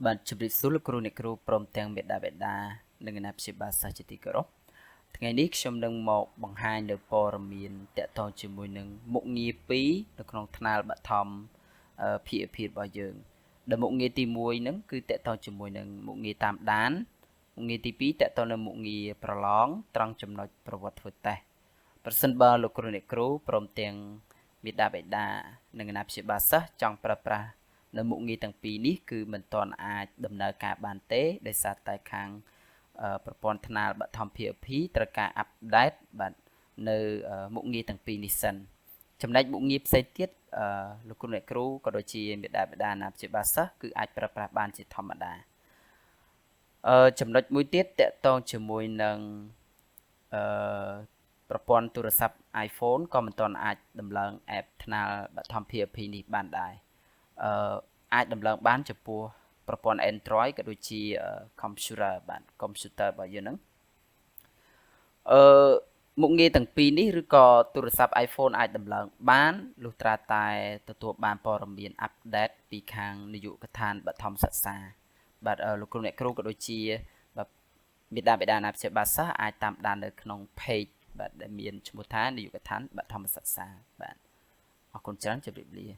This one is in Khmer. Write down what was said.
បាទជម្រាបសួរលោកគ្រូអ្នកគ្រូព្រមទាំងមេដាបេដានិងអាណាព្យាបាលសាស្ត្រជាទីគោរពថ្ងៃនេះខ្ញុំនឹងមកបង្ហាញនៅព័ត៌មានតកតងជាមួយនឹងមុខងារ2នៅក្នុងថ្នាលបឋមភាគភាគរបស់យើងដែលមុខងារទី1ហ្នឹងគឺតកតងជាមួយនឹងមុខងារតាមដានមុខងារទី2តកតងនឹងមុខងារប្រឡងត្រង់ចំណុចប្រវត្តិធ្វើតេស្តប្រសិនបើលោកគ្រូអ្នកគ្រូព្រមទាំងមេដាបេដានិងអាណាព្យាបាលសាស្ត្រចង់ប្រើប្រាស់នៅមុខងារទាំងពីរនេះគឺមិនទាន់អាចដំណើរការបានទេដោយសារតែខាងប្រព័ន្ធថ្នាលបឋម PHP ត្រូវការអាប់ដេតបាទនៅមុខងារទាំងពីរនេះសិនចំណែកមុខងារផ្សេងទៀតលោកគ្រូអ្នកគ្រូក៏ដូចជាមេដាបេដាណាព្យាបាលសិស្សគឺអាចប្រើប្រាស់បានជាធម្មតាចំណុចមួយទៀតតកតងជាមួយនឹងប្រព័ន្ធទូរស័ព្ទ iPhone ក៏មិនទាន់អាចដំឡើង app ថ្នាលបឋម PHP នេះបានដែរអាចដំឡើងបានចំពោះប្រព័ន្ធ Android ក៏ដូចជា computer បាទ computer របស់យើងហ្នឹងមុខងារទាំងពីរនេះឬក៏ទូរស័ព្ទ iPhone អាចដំឡើងបានលុះត្រាតែទទួលបានព័ត៌មាន update ពីខាងនាយកដ្ឋានបឋមសិក្សាបាទលោកគ្រូអ្នកគ្រូក៏ដូចជាមេដាបេដាណាព្យាបាលសាស្ត្រអាចតាមដាននៅក្នុង page បាទដែលមានឈ្មោះថានាយកដ្ឋានបឋមសិក្សាបាទអរគុណច្រើនជម្រាបលា